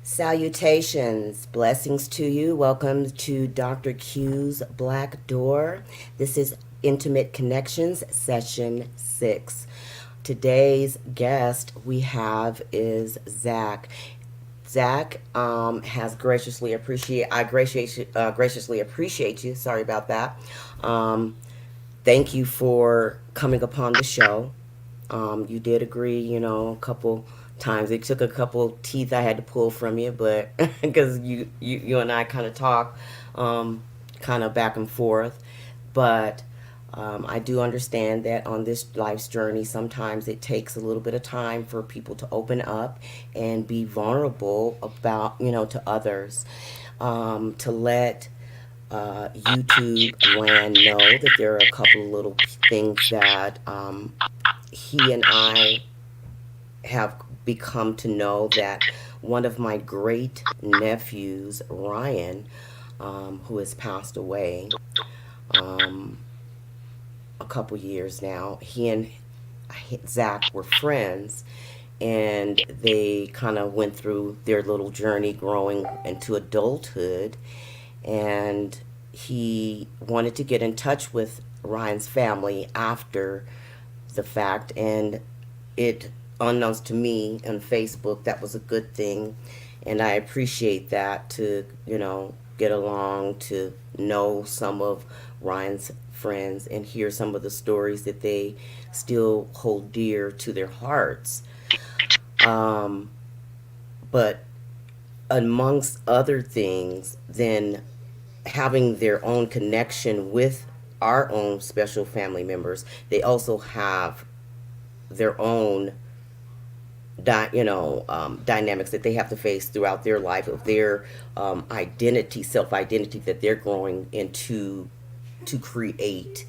Salutations, blessings to you. Welcome to Dr. Q's Black Door. This is Intimate Connections, Session 6. Today's guest we have is Zach. Zach has graciously graciously appreciate you. Sorry about that. Thank you for coming upon the show. You did agree, a couple times. It took a couple teeth I had to pull from you, but because you and I kind of talk, kind of back and forth. But I do understand that on this life's journey, sometimes it takes a little bit of time for people to open up and be vulnerable about, to others, to let YouTube land know that there are a couple of little things that he and I have become to know that one of my great nephews, Ryan, who has passed away a couple years now, he and Zach were friends, and they kind of went through their little journey growing into adulthood, and he wanted to get in touch with Ryan's family after the fact, and it, unknowns to me on Facebook, that was a good thing, and I appreciate that, to get along, to know some of Ryan's friends and hear some of the stories that they still hold dear to their hearts. But amongst other things, then having their own connection with our own special family members, they also have their own dynamics that they have to face throughout their life, of their identity, self-identity, that they're growing into to create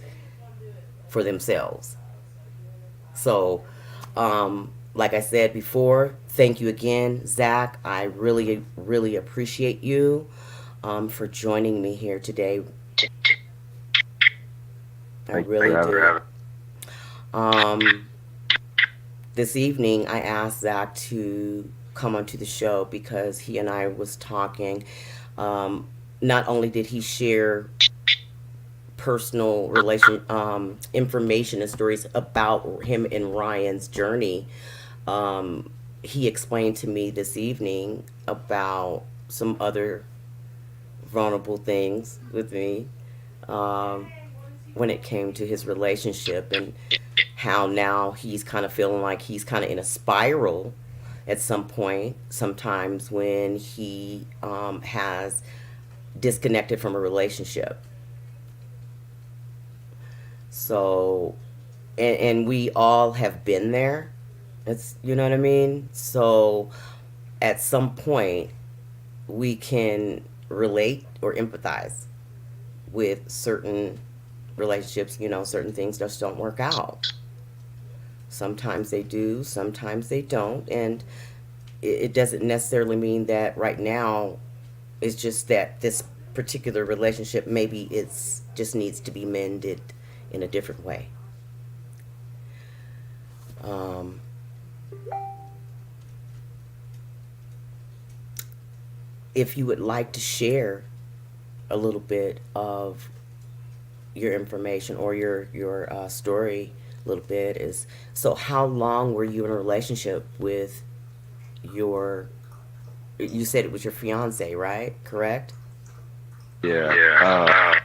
for themselves. So, like I said before, thank you again, Zach. I really, really appreciate you for joining me here today. I really do. This evening, I asked Zach to come onto the show because he and I was talking. Not only did he share personal information and stories about him and Ryan's journey, he explained to me this evening about some other vulnerable things with me, when it came to his relationship, and how now he's kind of feeling like he's kind of in a spiral at some point, sometimes when he has disconnected from a relationship. So, and we all have been there. It's, you know what I mean? So, at some point, we can relate or empathize with certain relationships. Certain things just don't work out. Sometimes they do, sometimes they don't, and it doesn't necessarily mean that right now it's just that this particular relationship, maybe it's just needs to be mended in a different way. Um, if you would like to share a little bit of your information or your story a little bit is, so how long were you in a relationship with your, you said it was your fiance, right? Correct? Yeah. Yeah.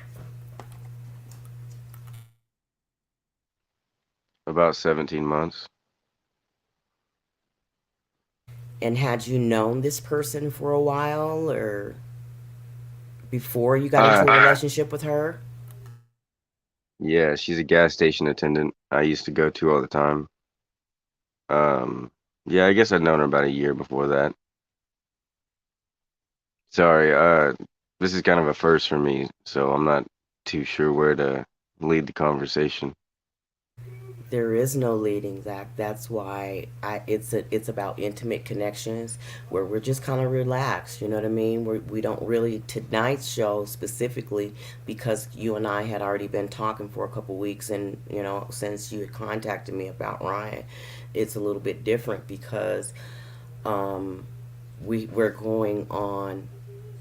About 17 months. And had you known this person for a while or before you got Uh, into a relationship with her? yeah, she's a gas station attendant I used to go to all the time. Um, yeah, I guess I'd known her about a year before that. Sorry, this is kind of a first for me, so I'm not too sure where to lead the conversation. There is no leading, Zach. That's why it's about intimate connections where we're just kind of relaxed. You know what I mean? We don't really, tonight's show specifically, because you and I had already been talking for a couple weeks, and since you had contacted me about Ryan, it's a little bit different because um, we're going on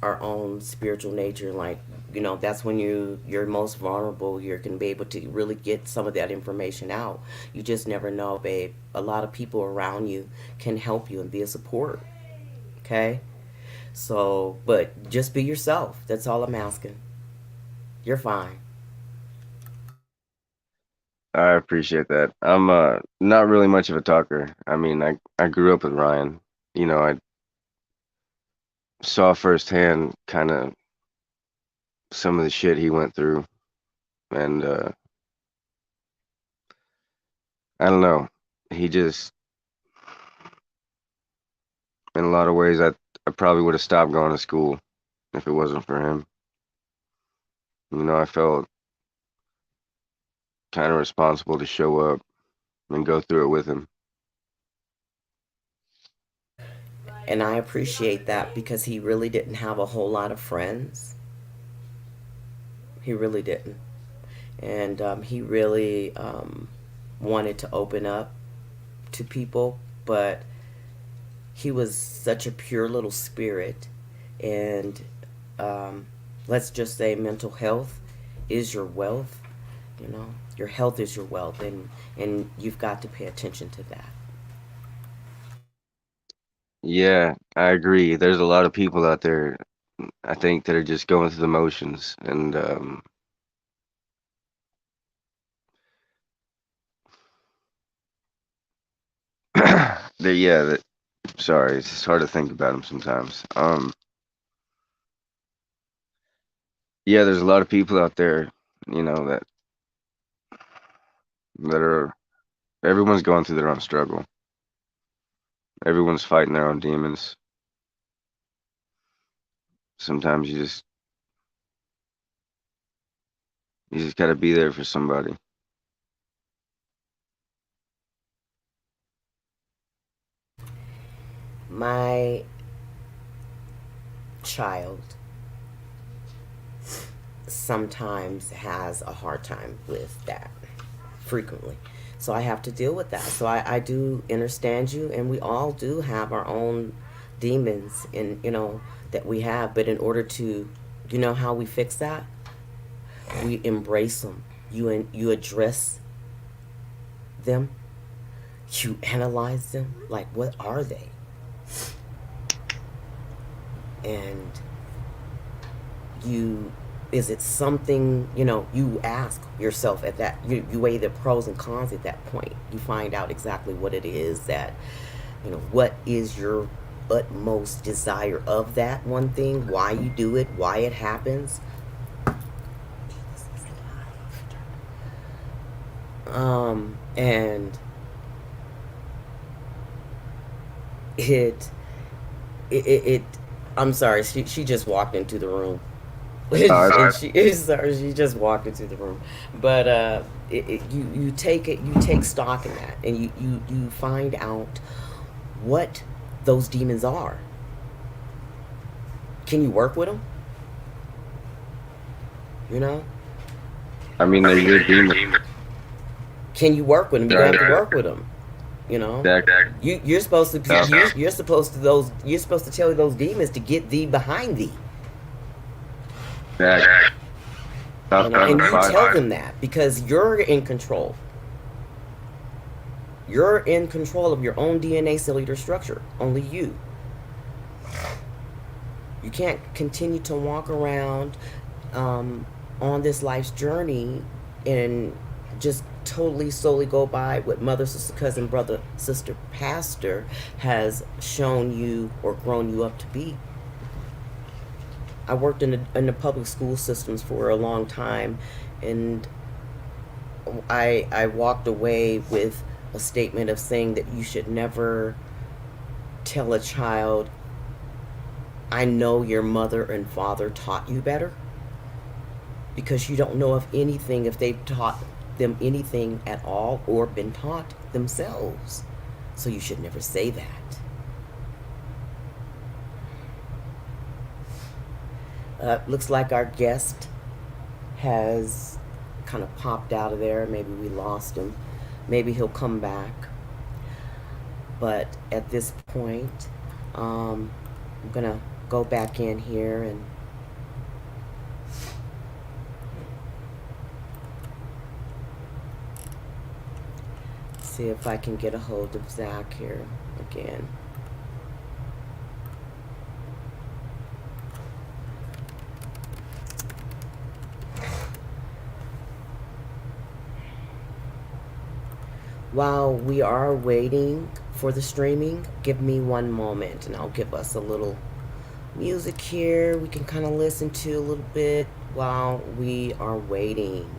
our own spiritual nature. Like, that's when you're most vulnerable. You're going to be able to really get some of that information out. You just never know, babe. A lot of people around you can help you and be a support. Okay, so but just be yourself. That's all I'm asking. You're fine. I appreciate that. I'm not really much of a talker. I mean, I grew up with Ryan. I saw firsthand kind of some of the shit he went through, and I don't know. He just, in a lot of ways, I probably would have stopped going to school if it wasn't for him. I felt kind of responsible to show up and go through it with him. And I appreciate that because he really didn't have a whole lot of friends. He really didn't. And he really wanted to open up to people, but he was such a pure little spirit. And um, let's just say mental health is your wealth. Your health is your wealth, and you've got to pay attention to that. Yeah, I agree. There's a lot of people out there, I think, that are just going through the motions, and yeah, sorry, it's just hard to think about them sometimes. Yeah, there's a lot of people out there, that are everyone's going through their own struggle. Everyone's fighting their own demons. Sometimes you just gotta be there for somebody. My child sometimes has a hard time with that frequently. So I have to deal with that. So I do understand you, and we all do have our own demons, that we have. But in order to, how we fix that, we embrace them. You address them. You analyze them. Like, what are they? And you, is it something, you ask yourself at that, you weigh the pros and cons at that point. You find out exactly what it is that, what is your utmost desire of that one thing, why you do it, why it happens. And it, it I'm sorry, she just walked into the room. Uh, And she sorry, she just walked into the room. But you take it, you take stock in that, and you find out what those demons are. Can you work with them? You know, I mean, they're your demons. can you work with them? You're gonna have to Right? work with them. You know, Exactly. you're supposed to Yep. you're supposed to tell those demons to get thee behind thee. Exactly. You Stop know, trying and to you fight. tell them that because you're in control. You're in control of your own DNA cellular structure. Only you. You can't continue to walk around on this life's journey and just totally solely go by what mother, sister, cousin, brother, sister, pastor has shown you or grown you up to be. I worked in the public school systems for a long time, and I walked away with a statement of saying that you should never tell a child, I know your mother and father taught you better, because you don't know of anything if they've taught them anything at all or been taught themselves. So you should never say that. Looks like our guest has kind of popped out of there. Maybe we lost him. Maybe he'll come back. But at this point, I'm going to go back in here and see if I can get a hold of Zach here again. While we are waiting for the streaming, give me one moment and I'll give us a little music here we can kind of listen to a little bit while we are waiting.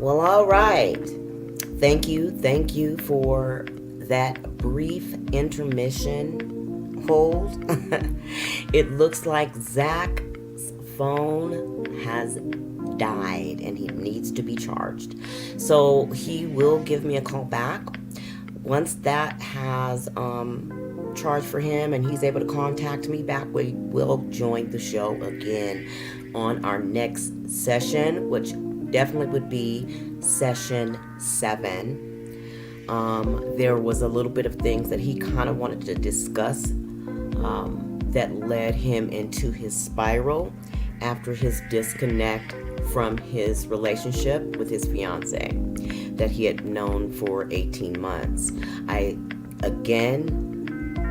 Well, all right. Thank you for that brief intermission hold. It looks like Zach's phone has died and he needs to be charged. So he will give me a call back. Once that has charged for him and he's able to contact me back, we will join the show again on our next session, which definitely would be session 7. There was a little bit of things that he kind of wanted to discuss that led him into his spiral after his disconnect from his relationship with his fiance that he had known for 18 months. Again,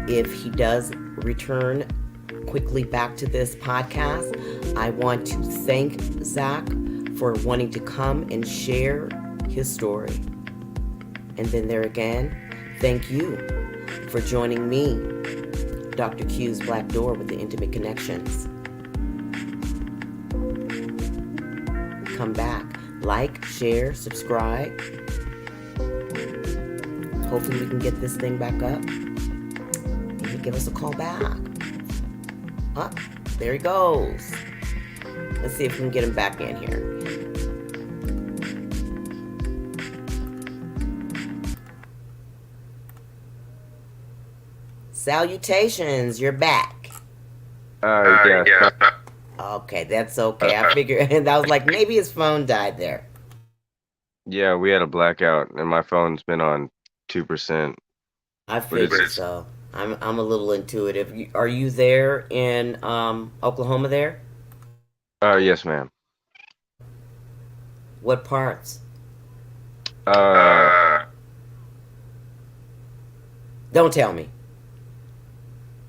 if he does return quickly back to this podcast, I want to thank Zach for wanting to come and share his story. And then there again, thank you for joining me, Dr. Q's Black Door with the Intimate Connections. Come back, like, share, subscribe. Hopefully we can get this thing back up. And give us a call back. Up, there he goes. Let's see if we can get him back in here. Salutations, you're back. Yeah. Okay, that's okay. I figured, and I was like, maybe his phone died there. Yeah, we had a blackout, and my phone's been on 2%. I But figured so. I'm a little intuitive. Are you there in Oklahoma there? Yes, ma'am. What parts? Uh, Don't tell me.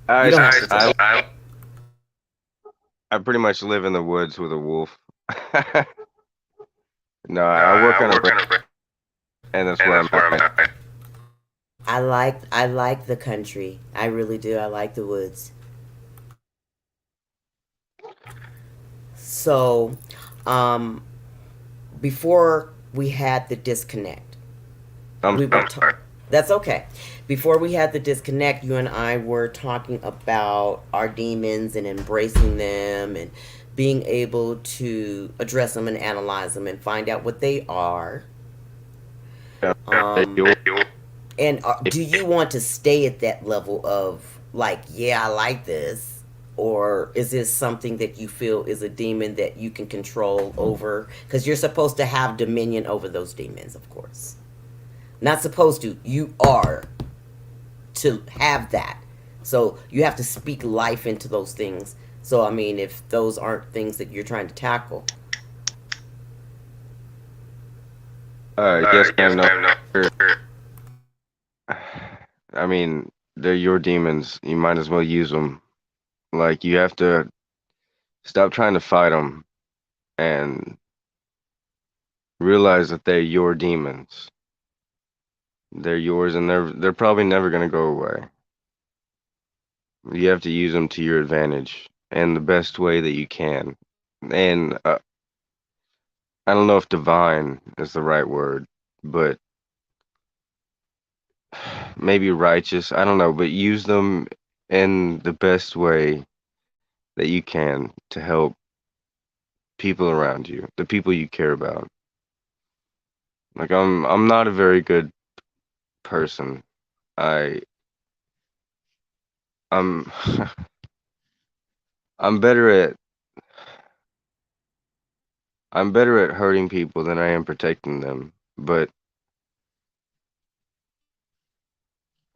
I, You don't have to tell. I pretty much live in the woods with a wolf. No, I work on a ranch, and that's where I'm at. I like the country. I really do. I like the woods. So, um, before we had the disconnect, I'm we were talking. That's okay. Before we had the disconnect, you and I were talking about our demons and embracing them and being able to address them and analyze them and find out what they are. Um, and do you want to stay at that level of like, yeah, I like this? Or is this something that you feel is a demon that you can control over? Because you're supposed to have dominion over those demons, of course. Not supposed to. You are to have that. So you have to speak life into those things. So, I mean, if those aren't things that you're trying to tackle. Yes, ma'am. No. I mean, they're your demons. You might as well use them. Like, you have to stop trying to fight them and realize that they're your demons. They're yours, and they're probably never gonna go away. You have to use them to your advantage and the best way that you can. And I don't know if divine is the right word, but maybe righteous. I don't know, but use them in the best way that you can to help people around you, the people you care about. Like I'm not a very good person. I I'm I'm better at I'm better at hurting people than I am protecting them. But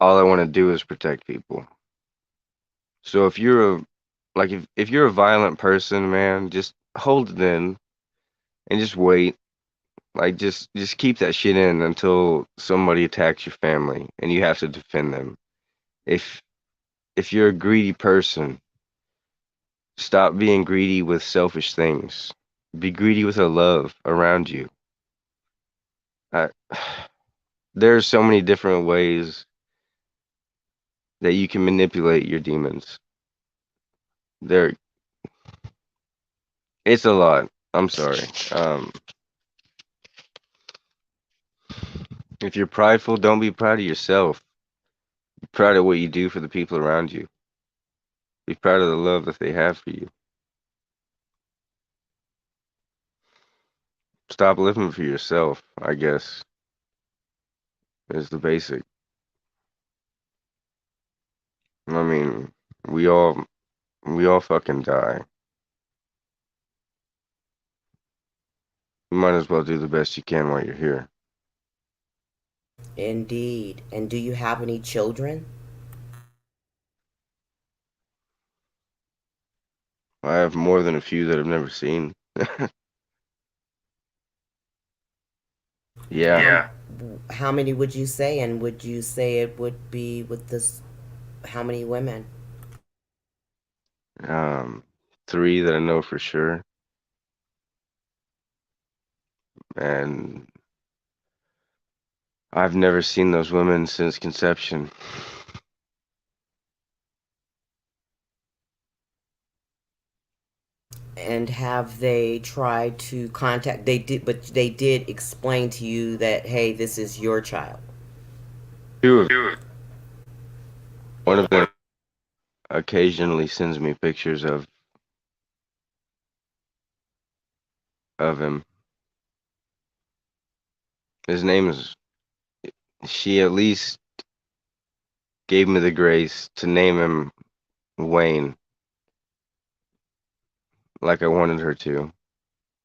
all I want to do is protect people. So if you're if you're a violent person, man, just hold it in and just wait. Like just keep that shit in until somebody attacks your family and you have to defend them. If if you're a greedy person, stop being greedy with selfish things. Be greedy with a love around you. I, there's so many different ways that you can manipulate your demons. There, it's a lot. I'm sorry. If you're prideful, don't be proud of yourself. Be proud of what you do for the people around you. Be proud of the love that they have for you. Stop living for yourself, I guess, is the basic. I mean, we all we all fucking die. You might as well do the best you can while you're here. Indeed. And do you have any children? I have more than a few that I've never seen. How Yeah. Yeah. How many would you say, and would you say it would be with this? How many women? Um, three that I know for sure, and I've never seen those women since conception. And have they tried to contact? They did, but they did explain to you that hey, this is your child. Two of One of them occasionally sends me pictures of him. His name is. She at least gave me the grace to name him Wayne, like I wanted her to.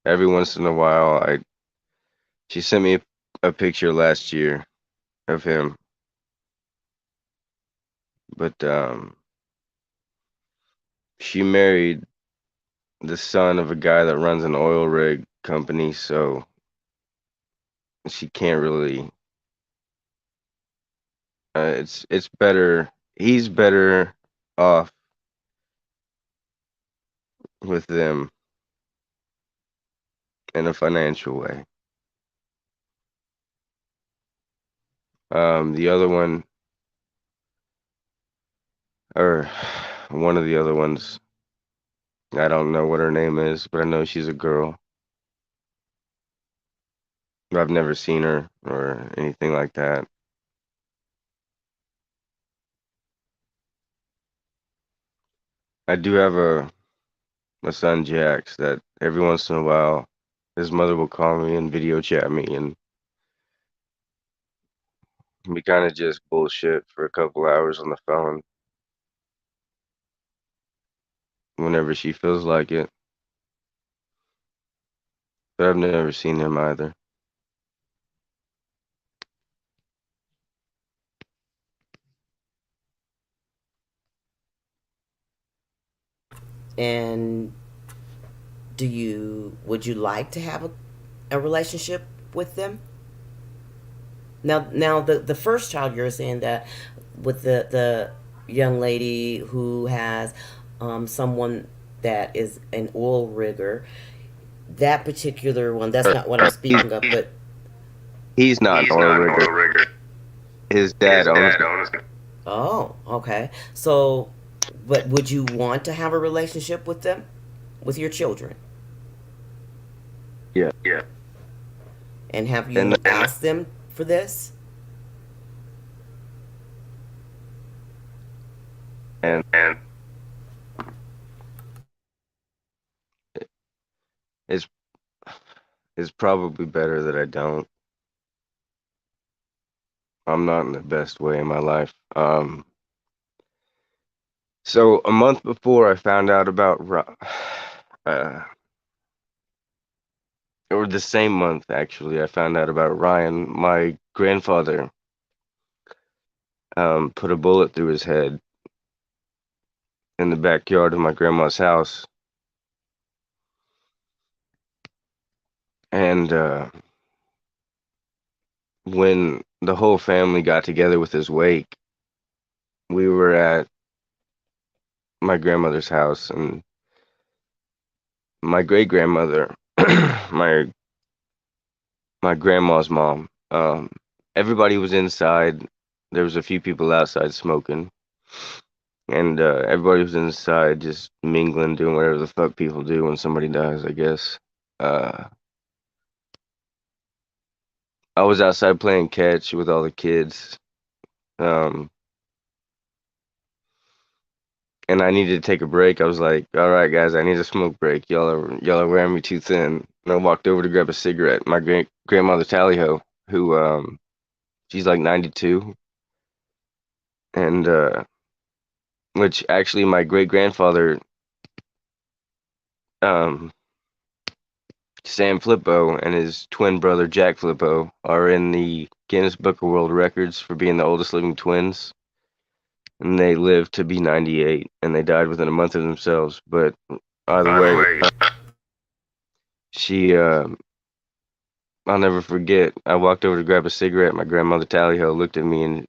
Every once in a while, I she sent me a picture last year of him, but she married the son of a guy that runs an oil rig company, so she can't really. It's better. He's better off with them in a financial way. The other one, or one of the other ones, I don't know what her name is, but I know she's a girl. I've never seen her or anything like that. I do have a son, Jax, that every once in a while his mother will call me and video chat me, and we kind of just bullshit for a couple hours on the phone whenever she feels like it. But I've never seen him either. And would you like to have a relationship with them? Now the first child you're saying that with the young lady who has someone that is an oil rigger, that particular one, that's not what I'm He's speaking of, but he's not an He's oil not an rigger. oil rigger. His dad His owns dad one. owns it. oh, okay. So, but would you want to have a relationship with them, with your children? Yeah, Yeah. And have and you asked them for this? and And it's it's probably better that I don't. I'm not in the best way in my life. So a month before I found out about uh, or the same month actually, I found out about Ryan. My grandfather put a bullet through his head in the backyard of my grandma's house, and when the whole family got together with his wake, we were at my grandmother's house, and my great grandmother, my my grandma's mom, everybody was inside. There was a few people outside smoking, and everybody was inside just mingling, doing whatever the fuck people do when somebody dies, I guess. Uh, I was outside playing catch with all the kids, um, and I needed to take a break. I was like, "All right, guys, I need a smoke break. Y'all are wearing me too thin." And I walked over to grab a cigarette. My grandmother Tallyho, who she's like 92, and which actually my great grandfather um Sam Flippo and his twin brother Jack Flippo are in the Guinness Book of World Records for being the oldest living twins, and they lived to be 98, and they died within a month of themselves. But either By the way, way, she, I'll never forget. I walked over to grab a cigarette. My grandmother Tallyho looked at me and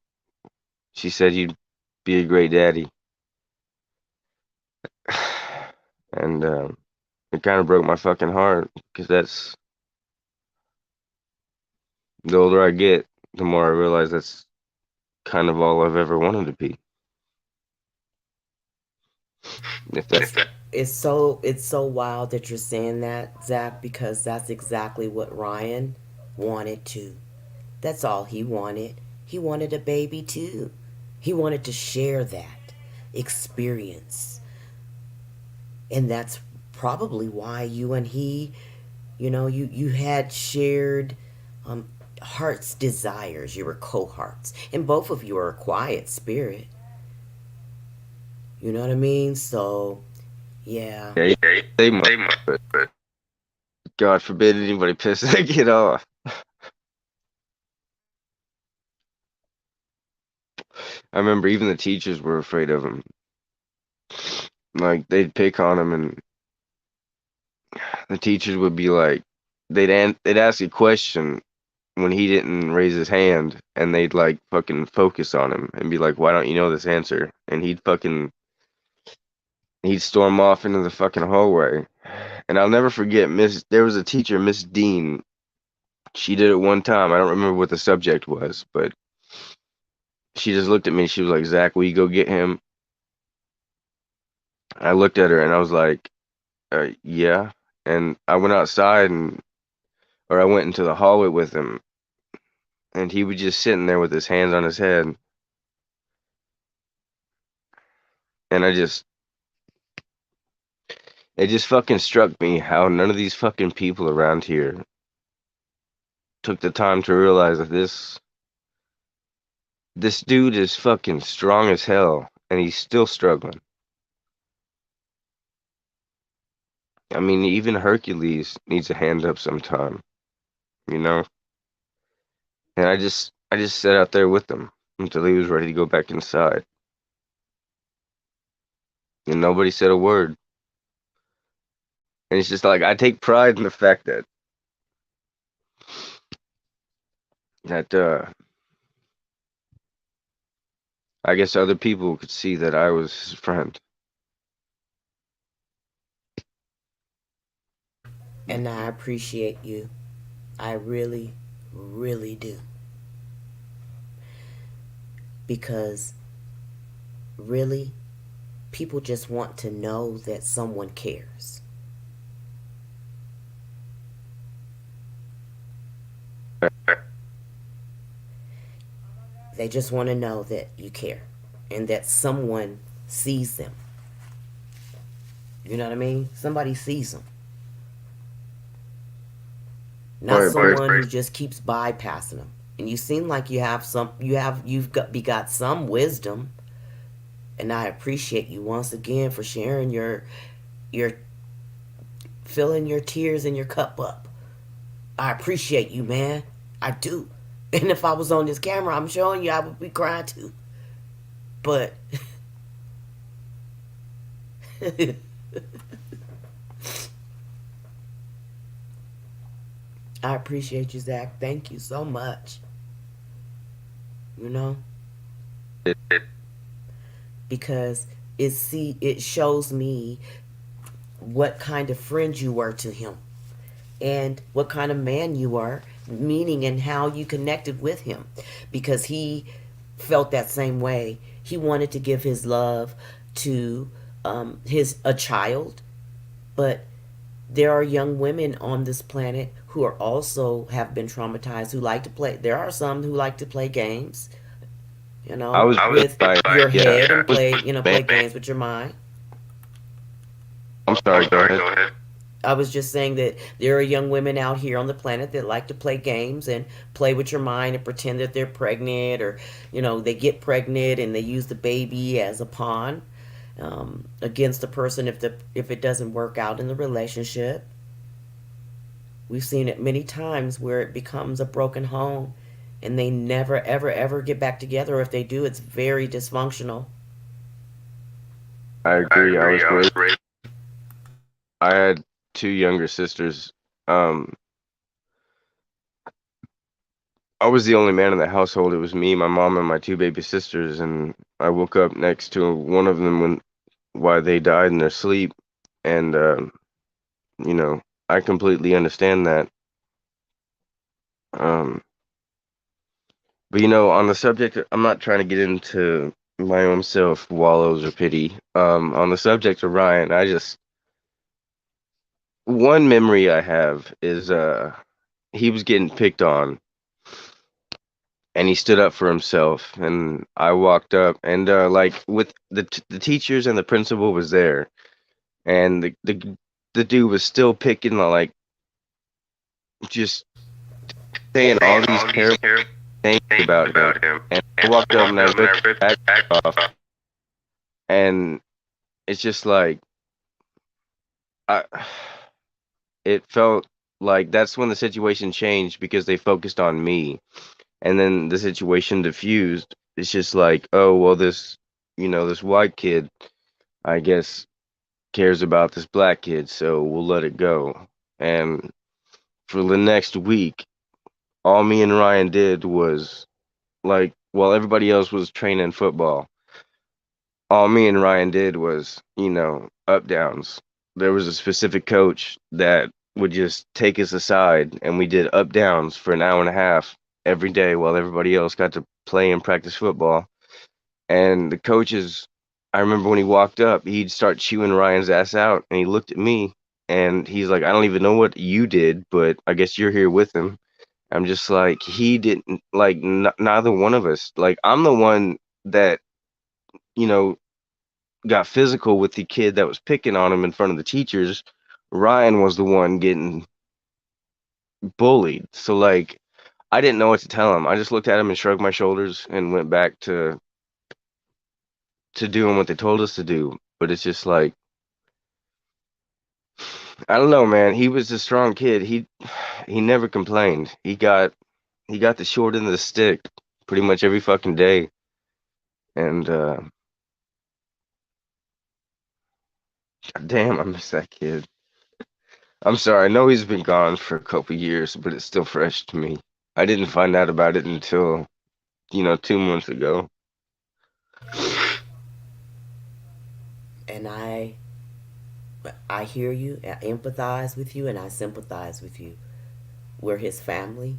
she said, "You'd be a great daddy," and it kind of broke my fucking heart because that's the older I get, the more I realize that's kind of all I've ever wanted to be. If that if that it's so wild that you're saying that, Zach, because that's exactly what Ryan wanted too. That's all he wanted. He wanted a baby too. He wanted to share that experience. And that's probably why you and he, you had shared um, heart's desires. You were cohorts. And both of you are a quiet spirit. You know what I mean? So, yeah. yeah, you Yeah, say much, they must, but but God forbid anybody pisses their kid off. I remember even the teachers were afraid of him. Like they'd pick on him, and the teachers would be like, they'd ask a question when he didn't raise his hand, and they'd like fucking focus on him and be like, "Why don't you know this answer?" And he'd storm off into the fucking hallway. And I'll never forget Miss. There was a teacher, Miss Dean. She did it one time. I don't remember what the subject was, but she just looked at me. She was like, "Zach, will you go get him?" I looked at her and I was like, "Yeah." And I went outside or I went into the hallway with him, and he was just sitting there with his hands on his head, and it just fucking struck me how none of these fucking people around here took the time to realize that this dude is fucking strong as hell, and he's still struggling. I mean, even Hercules needs a hand up sometime, you know? And I just sat out there with him until he was ready to go back inside. And nobody said a word. And it's just like I take pride in the fact that I guess other people could see that I was his friend. and I appreciate you. I really, really do. Because really, people just want to know that someone cares. They just want to know that you care and that someone sees them. You know what I mean? Somebody sees them. Not Right, but someone who just keeps bypassing them. And you seem like you've got some wisdom, and I appreciate you once again for sharing your filling your tears in your cup up. I appreciate you, man. I do. And if I was on this camera, I'm showing you I would be crying too. But I appreciate you, Zach. Thank you so much. You know, because it shows me what kind of friend you were to him and what kind of man you are, meaning and how you connected with him, because he felt that same way. He wanted to give his love to his a child, but there are young women on this planet who are also have been traumatized, who like to play. There are some who like to play games, I was raised with by your yeah. head, and I was play, raised, man. play games with your mind. I'm sorry. Go ahead. I was just saying that there are young women out here on the planet that like to play games and play with your mind and pretend that they're pregnant, or they get pregnant and they use the baby as a pawn, against the person if it doesn't work out in the relationship. We've seen it many times where it becomes a broken home and they never, ever, ever get back together. Or if they do, it's very dysfunctional. I I agree. I agree. was I was raised. raised. I had two younger sisters. Um, I was the only man in the household. It was me, my mom, and my two baby sisters. And I woke up next to one of them when why they died in their sleep. And you know, I completely understand that. Um, but on the subject, I'm not trying to get into my own self wallows or pity. On the subject of Ryan, I just one memory I have is he was getting picked on and he stood up for himself, and I walked up and like with the teachers and the principal was there, and the dude was still picking like just saying all Saying these all these terrible terrible things things about him, about him. and I And walked I up and walked I up and I ripped ripped the the bag bag off, off. and it's just like I it felt like that's when the situation changed because they focused on me, and then the situation diffused. It's just like, oh well, this white kid, I guess, cares about this black kid, so we'll let it go. And for the next week, all me and Ryan did was like, while everybody else was training football, all me and Ryan did was, up downs. There was a specific coach that would just take us aside and we did up downs for an hour and a half every day while everybody else got to play and practice football. And the coaches, I remember when he walked up, he'd start chewing Ryan's ass out, and he looked at me, and he's like, "I don't even know what you did, but I guess you're here with him." I'm just like, he didn't like neither one of us. Like, I'm the one that you know got physical with the kid that was picking on him in front of the teachers. Ryan was the one getting bullied. So like, I didn't know what to tell him. I just looked at him and shrugged my shoulders and went back to doing what they told us to do. But it's just like, I don't know, man. He was a strong kid. He never complained. He got the short end of the stick pretty much every fucking day. And damn, I miss that kid. I'm sorry. I know he's been gone for a couple years, but it's still fresh to me. I didn't find out about it until 2 months ago. And I hear you, I empathize with you, and I sympathize with you. We're his family,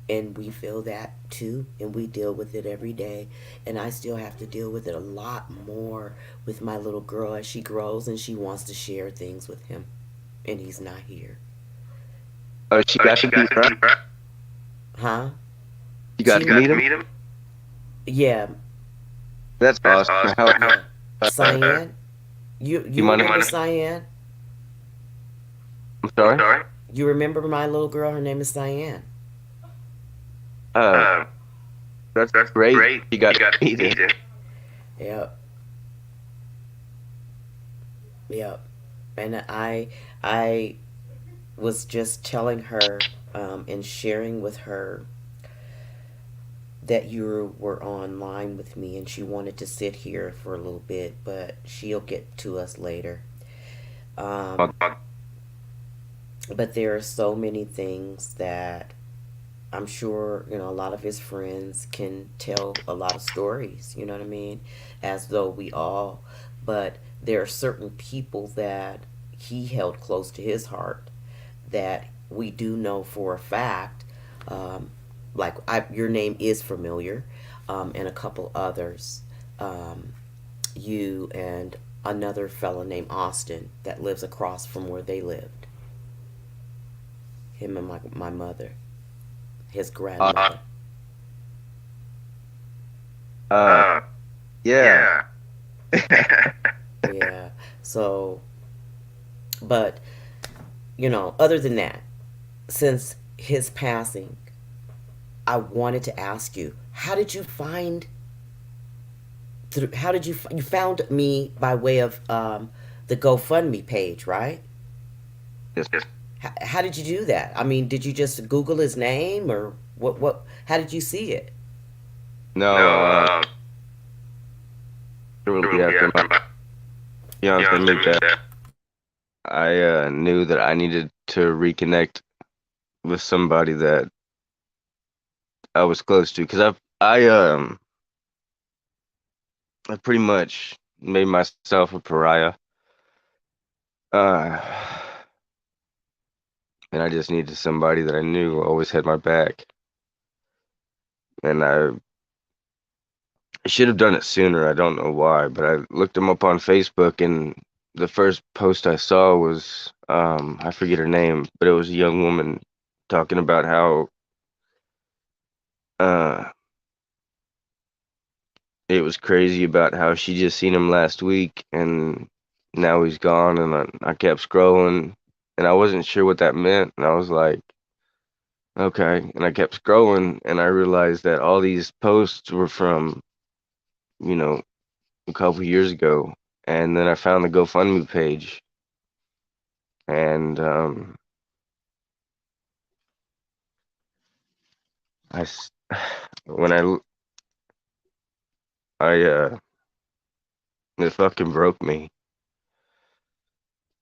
and we feel that too, and we deal with it every day. And I still have to deal with it a lot more with my little girl as she grows and she wants to share things with him, and he's not here. Oh, she got She to meet got to her. meet her. Huh? She got She to got meet to him. meet him. Yeah, That's that's awesome. awesome. How? Yeah. Uh, Cyan. You you you mind if? remember Cyan? I'm I'm sorry. sorry. You remember my little girl? Her name is Cyan. Uh, Uh, that's that's great. great. She got You to got to meet him. meet him. Yep, yep. And I was just telling her, and sharing with her that you were online with me, and she wanted to sit here for a little bit, but she'll get to us later. Um, but there are so many things that I'm sure, a lot of his friends can tell a lot of stories, you know what I mean? As though we all, but there are certain people that he held close to his heart that we do know for a fact. Um, your name is familiar, and a couple others. Um, you and another fellow named Austin that lives across from where they lived. him and my mother, his Uh, grandmother. uh, yeah. Yeah. Yeah. So, but other than that, since his passing, I wanted to ask you, how did you find through? How did you found me by way of the GoFundMe page, right? Yes. Yes. How did you do that? I mean, did you just Google his name or what? What? How did you see it? No, No, shortly shortly after my after my fiance fiance moved moved out, out. I knew that I needed to reconnect with somebody that I was close to, because I pretty much made myself a pariah, uh, and I just needed somebody that I knew always had my back, and I should have done it sooner. I don't know why, but I looked him up on Facebook, and the first post I saw was I forget her name, but it was a young woman talking about how uh it was crazy about how she just seen him last week and now he's gone, and I kept scrolling and I wasn't sure what that meant, and I was like, okay, and I kept scrolling and I realized that all these posts were from, you know, a couple years ago, and then I found the GoFundMe page, and I s- when it fucking broke me.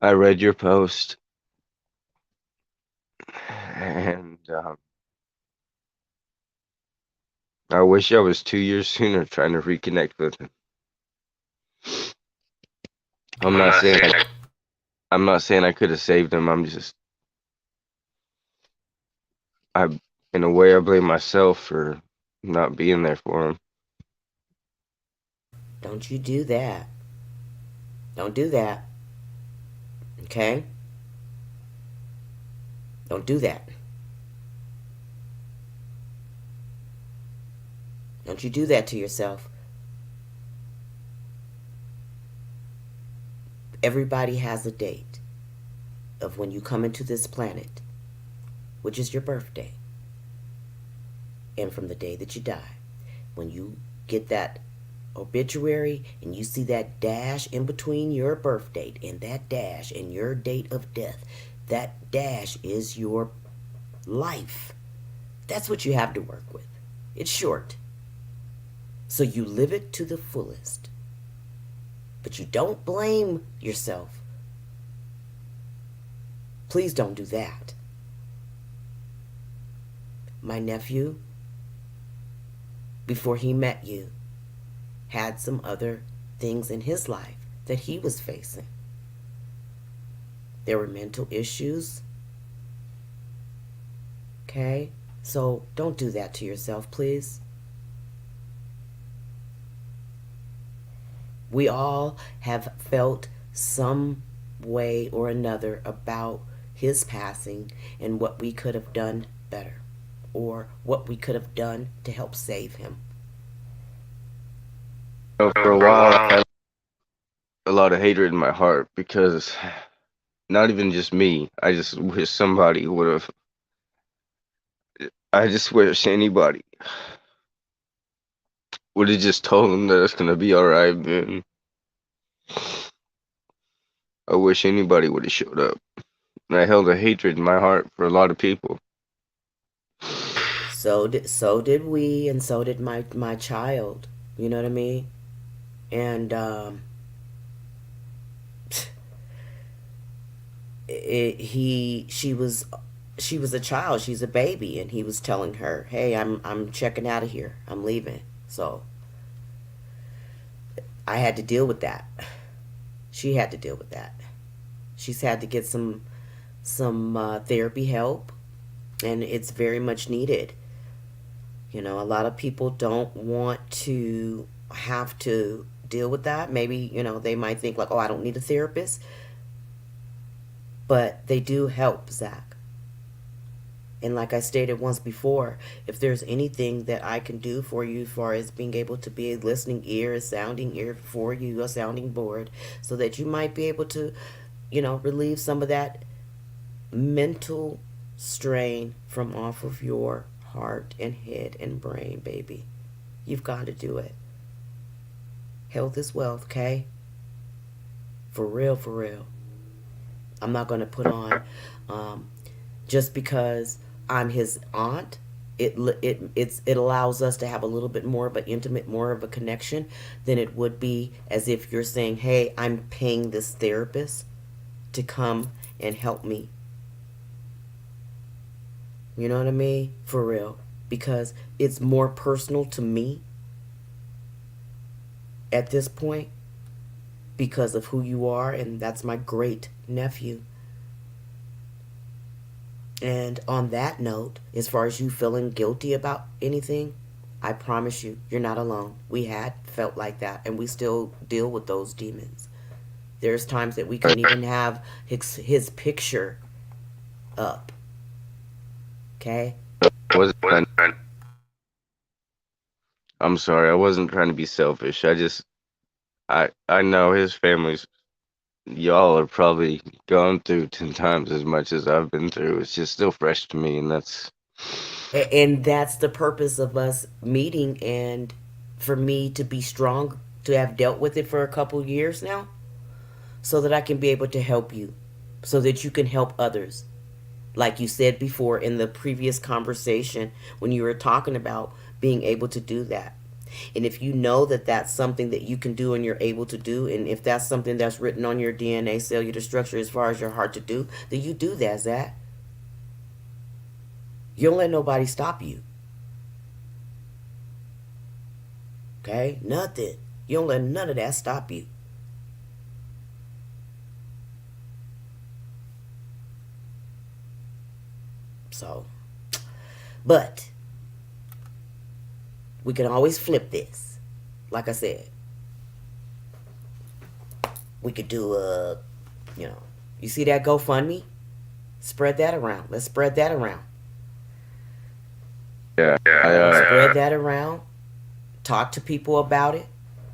I read your post, and I wish I was 2 years sooner trying to reconnect with him. I'm I'm not not saying saying I I'm not saying I could have saved him. I'm just I in a way I blame myself for not being there for him. Don't you do that. Don't do that. Okay? Don't do that. Don't you do that to yourself. Everybody has a date of when you come into this planet, which is your birthday, and from the day that you die. When you get that obituary and you see that dash in between your birth date and that dash and your date of death, that dash is your life. That's what you have to work with. It's short. So you live it to the fullest. But you don't blame yourself. Please don't do that. My nephew, before he met you, had some other things in his life that he was facing. There were mental issues. Okay? So don't do that to yourself, please. We all have felt some way or another about his passing and what we could have done better or what we could have done to help save him. So for so a for a while I while. had a lot of hatred in my heart because not even just me. I just wish somebody would have. I just wish anybody would have just told him that it's gonna be all right, man. I wish anybody would have showed up. And I held a hatred in my heart for a lot of people. So did we, and so did my child. You know what I mean? And she was a child. She's a baby, and he was telling her, "Hey, I'm checking out of here. I'm leaving." So I had to deal with that. She had to deal with that. She's had to get some therapy help, and it's very much needed. A lot of people don't want to have to deal with that. Maybe they might think like, "Oh, I don't need a therapist," but they do help, Zach. And like I stated once before, if there's anything that I can do for you as far as being able to be a listening ear, a sounding ear for you, a sounding board, so that you might be able to, relieve some of that mental strain from off of your heart and head and brain, baby. You've got to do it. Health is wealth, okay? For real, for real. I'm not going to put on um, just because I'm his aunt. It allows us to have a little bit more of an intimate, more of a connection than it would be as if you're saying, "Hey, I'm paying this therapist to come and help me." You know what I mean? For real, because it's more personal to me at this point because of who you are, and that's my great nephew. And on that note, as far as you feeling guilty about anything, I promise you, you're not alone. We had felt like that, and we still deal with those demons. There's times that we couldn't even have his picture up. Okay? wasn't trying, I'm sorry, I wasn't trying to be selfish. I know his family's y'all are probably gone through 10 times as much as I've been through. It's just still fresh to me, and that's And that's the purpose of us meeting, and for me to be strong, to have dealt with it for a couple years now, so that I can be able to help you, so that you can help others. Like you said before in the previous conversation when you were talking about being able to do that. And if you know that that's something that you can do and you're able to do, and if that's something that's written on your DNA cellular structure as far as your heart to do, then you do that, Zach. You don't let nobody stop you. Okay? Nothing. You don't let none of that stop you. So, but we can always flip this. Like I said, we could do you know, you see that GoFundMe? Spread that around. Let's spread that around. yeah. I Spread that around. Talk to people about it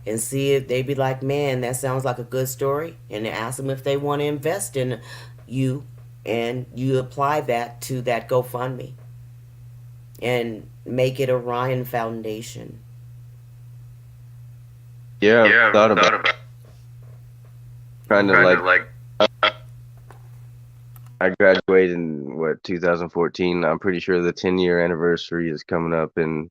and see if they be like, man, that sounds like a good story. And ask them if they want to invest in you, and you apply that to that GoFundMe and make it a Ryan Foundation. yeah, I've Yeah, thought I've about thought about trying to trying to like like I graduated in what 2014. I'm pretty sure the 10-year anniversary is coming up in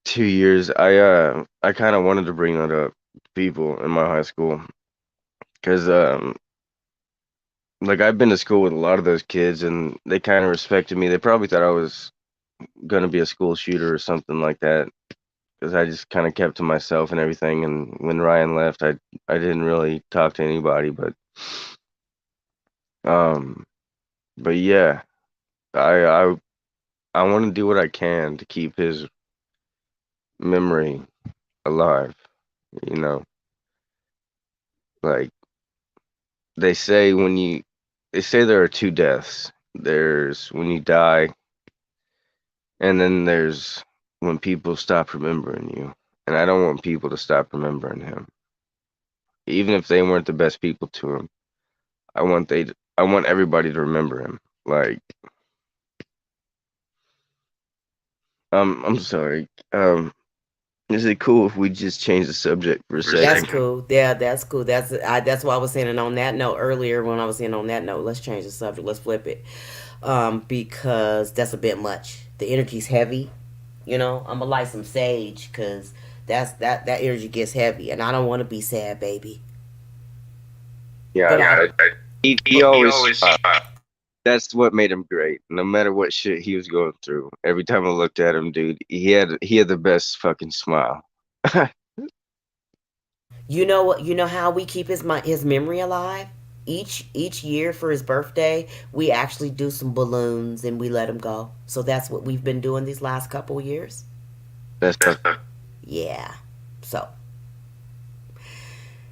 2 years. I kind of wanted to bring that up to people in my high school because like I've been to school with a lot of those kids and they kind of respected me. They probably thought I was gonna be a school shooter or something like that because I just kind of kept to myself and everything. And when Ryan left, I didn't really talk to anybody. Um, but yeah, I I I want to do what I can to keep his memory alive. You know, like they say when you they say there are two deaths. There's when you die, and then there's when people stop remembering you. And I don't want people to stop remembering him, even if they weren't the best people to him. I want everybody to remember him. Like, I'm sorry. Is it cool if we just change the subject for a for a That's second? second. cool. Yeah, that's cool. That's why I was saying it on that note earlier. When I was saying on that note, let's change the subject. Let's flip it, because that's a bit much. The energy's heavy. I'm gonna light some sage because that energy gets heavy, and I don't want to be sad, baby. Yeah, But I, Yeah, he he always always smiled. That's what made him great. No matter what shit he was going through, every time I looked at him, dude, he had the best fucking smile. you know what? You know how we keep his memory alive. Each year for his birthday, we actually do some balloons and we let him go. So that's what we've been doing these last couple years. That's That's the Yeah. So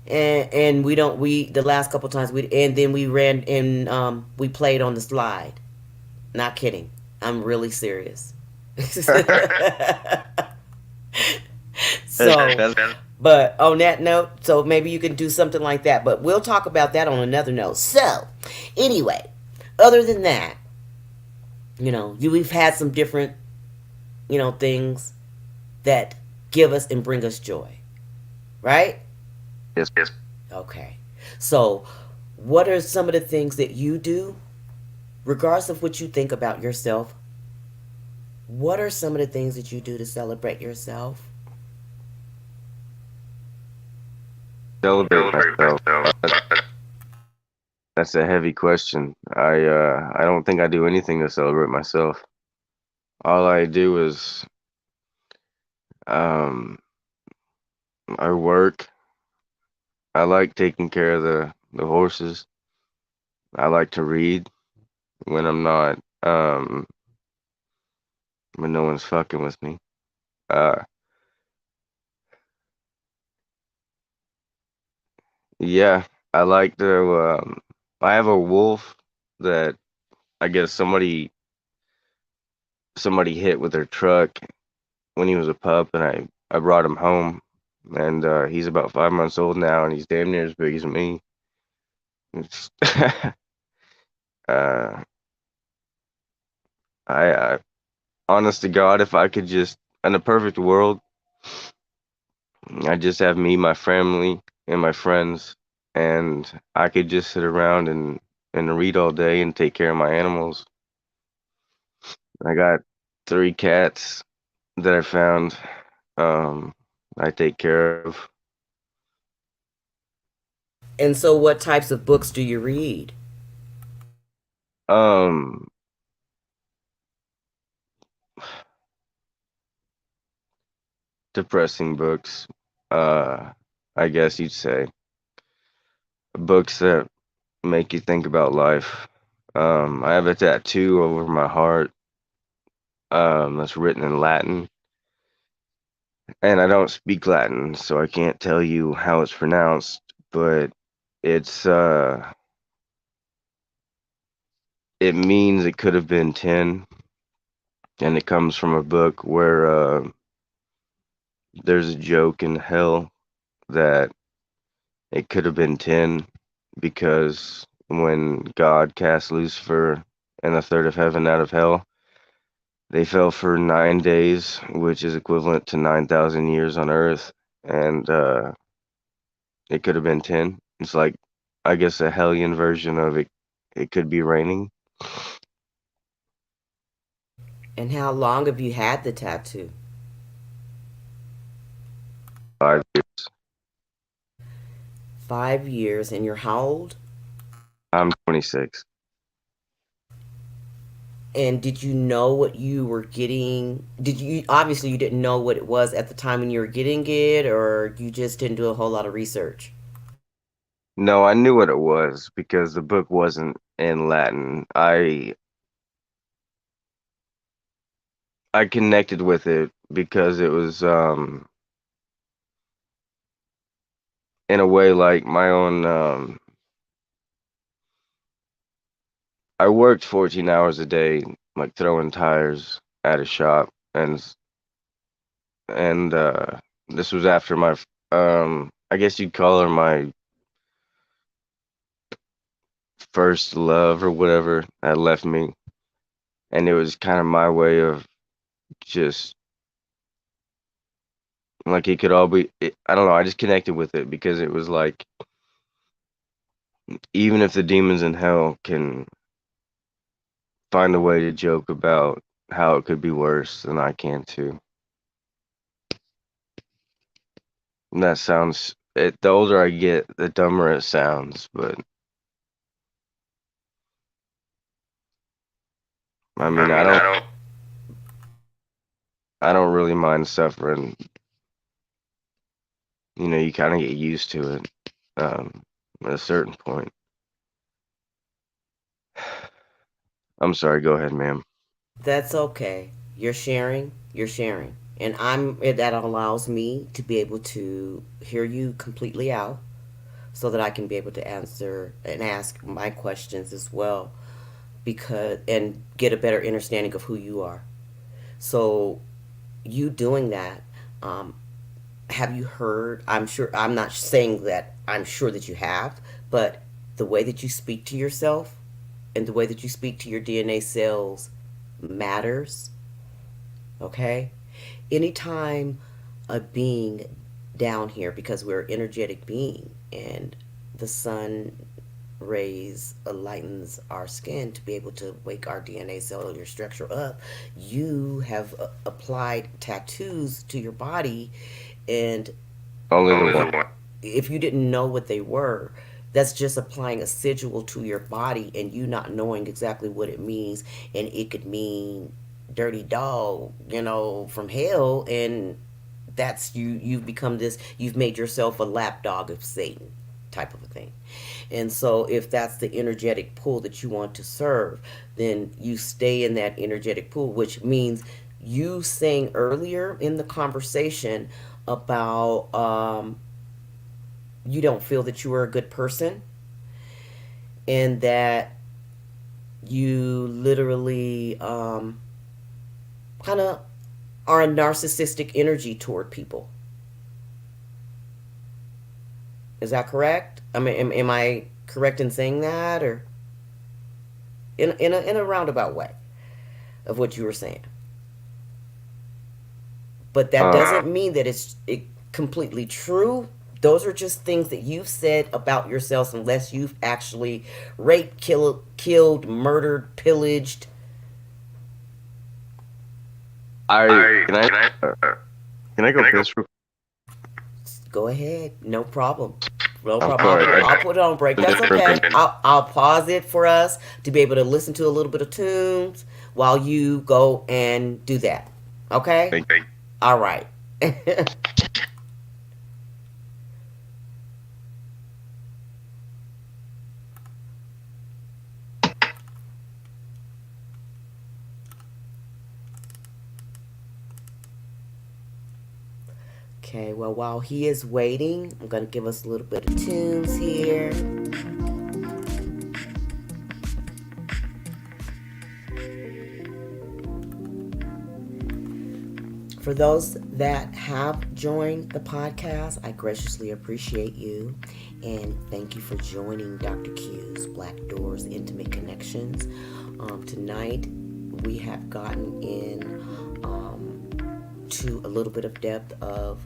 and we don't we the last couple times we and then we ran and we played on the slide. Not kidding. I'm really serious. So, That's but on that note, so maybe you can do something like that. But we'll talk about that on another note. So, anyway, other than that, we've had some different, things that give us and bring us joy, right? yes. Okay. So, what are some of the things that you do, regardless of what you think about yourself? What are some of the things that you do to celebrate yourself? Celebrate myself. That's a heavy question. I don't think I do anything to celebrate myself. All I do is um I work. I like taking care of the horses. I like to read when I'm not when no one's fucking with me. Uh yeah, I like to I have a wolf that I guess somebody hit with their truck when he was a pup, and I brought him home, and he's about 5 months old now, and he's damn near as big as me. It's uh, I honest to God, if I could just in a perfect world, I just have me, my family, and my friends, and I could just sit around and read all day and take care of my animals. I got 3 cats that I found. Um, I take care of. And so, what types of books do you read? Um, Depressing books. Uh, I guess you'd say books that make you think about life. I have a tattoo over my heart. That's written in Latin, and I don't speak Latin, so I can't tell you how it's pronounced. But it's it means it could have been 10, and it comes from a book where there's a joke in hell that it could have been 10 because when God cast Lucifer and the third of heaven out of hell, they fell for 9 days, which is equivalent to 9,000 years on earth. And it could have been 10. It's like, I guess, a hellion version of it. It could be raining. And how long have you had the tattoo? 5 years. 5 years, and you're how old? I'm 26. And did you know what you were getting? Did you obviously you didn't know what it was at the time when you were getting it, or you just didn't do a whole lot of research? No, I knew what it was because the book wasn't in Latin. I connected with it because it was in a way like my own I worked 14 hours a day like throwing tires at a shop, and this was after my I guess you'd call her my first love or whatever had left me, and it was kind of my way of just like it could all be I don't know, I just connected with it because it was like even if the demons in hell can find a way to joke about how it could be worse, then I can too. And that sounds the older I get, the dumber it sounds, but I I mean, mean, I don't. I don't really mind suffering. You kind of get used to it um, at a certain point. I'm sorry, go ahead, ma'am. That's okay. You're sharing. You're sharing, and that allows me to be able to hear you completely out, so that I can be able to answer and ask my questions as well. because and get a better understanding of who you are. So you doing that, um, have you heard? I'm sure. I'm not saying that. I'm sure that you have, but the way that you speak to yourself and the way that you speak to your DNA cells matters. Okay. Anytime a being down here, because we're an energetic being, and the sun rays lightens our skin to be able to wake our DNA cellular structure up, you have applied tattoos to your body, and Only the one. if you didn't know what they were, that's just applying a sigil to your body and you not knowing exactly what it means. And it could mean dirty dog, from hell. And that's you've become this, you've made yourself a lapdog of Satan type of a thing. And so if that's the energetic pool that you want to serve, then you stay in that energetic pool, which means you saying earlier in the conversation about you don't feel that you are a good person, and that you literally kind of are a narcissistic energy toward people. Is that correct? I mean, am I correct in saying that, or in a roundabout way of what you were saying? But that Uh, doesn't mean that it completely true. Those are just things that you've said about yourselves, unless you've actually raped, killed, murdered, pillaged. I can I go piss real Go ahead, no problem. No I'm problem. sorry. I'll put it on break. I'm That's just okay. tripping. I'll pause it for us to be able to listen to a little bit of tunes while you go and do that. Okay? Thank you. All right. Okay, well, while he is waiting, I'm going to give us a little bit of tunes here. For those that have joined the podcast, I graciously appreciate you and thank you for joining Dr. Q's Black Doors Intimate Connections. Tonight, we have gotten in to a little bit of depth of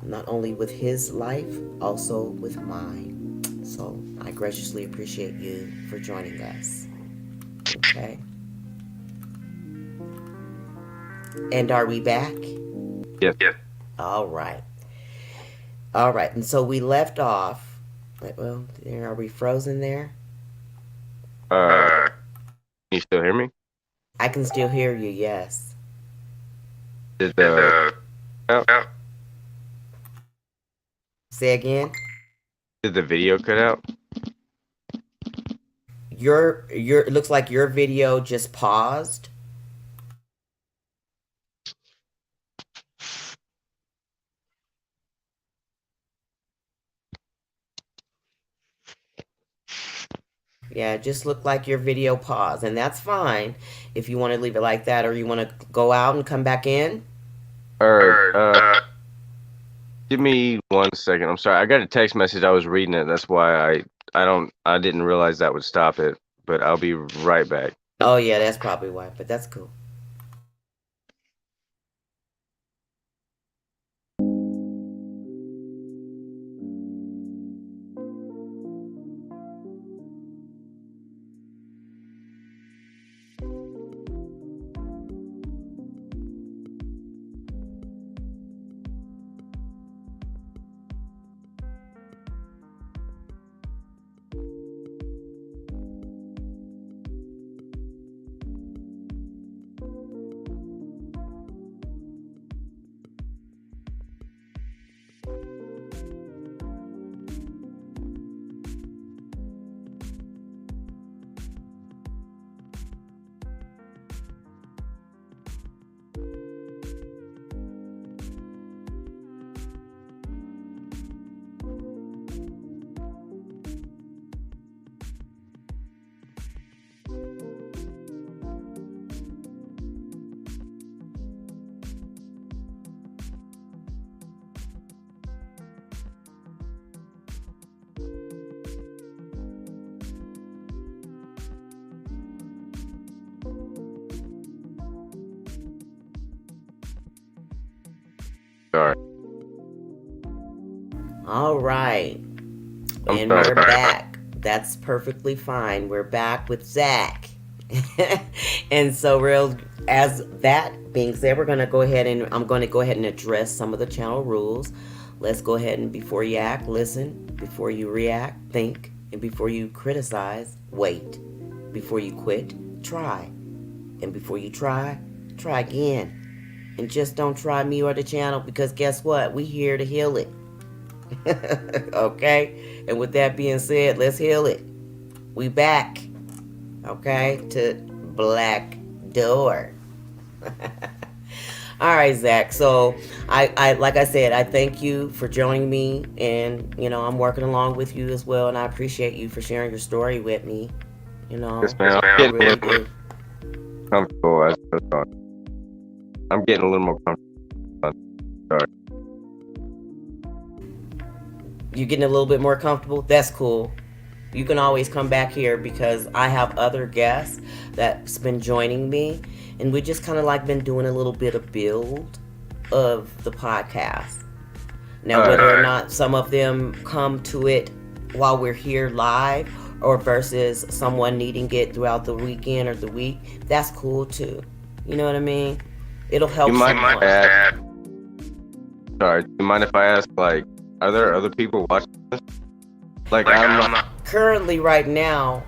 not only with his life, also with mine. So I graciously appreciate you for joining us. Okay. And are we back? Yes. All right. All right. And so we left off. Well, are we frozen there? Uh, can you still hear me? I can still hear you, yes. Did the out? Say again. Did the video cut out? Your it looks like your video just paused. Yeah, it just looked like your video paused, and that's fine if you want to leave it like that, or you want to go out and come back in. Or give me 1 second. I'm sorry. I got a text message. I was reading it. That's why I didn't realize that would stop it. But I'll be right back. Oh yeah, that's probably why, but that's cool. Sorry. All right. I'm And sorry. we're back. That's perfectly fine. We're back with Zach. And so, as that being said, I'm going to go ahead and address some of the channel rules. Let's go ahead and before you act, listen. Before you react, think. And before you criticize, wait. Before you quit, try. And before you try again. And just don't try me or the channel because guess what? We here to heal it. Okay? And with that being said, let's heal it. We back. Okay? To Black Door. All right, Zach. So I like I said, I thank you for joining me, and I'm working along with you as well, and I appreciate you for sharing your story with me. Yes, ma'am. I really do. Comfortable as I thought. I'm getting a little more comfortable. Sorry. You getting a little bit more comfortable? That's cool. You can always come back here because I have other guests that's been joining me, and we just kind of like been doing a little bit of build of the podcast. Now, whether or not some of them come to it while we're here live or versus someone needing it throughout the weekend or the week, that's cool too. You know what I mean? It'll help someone. Sorry, do you mind if I ask, like, are there other people watching this? Like I'm not. Currently, right now,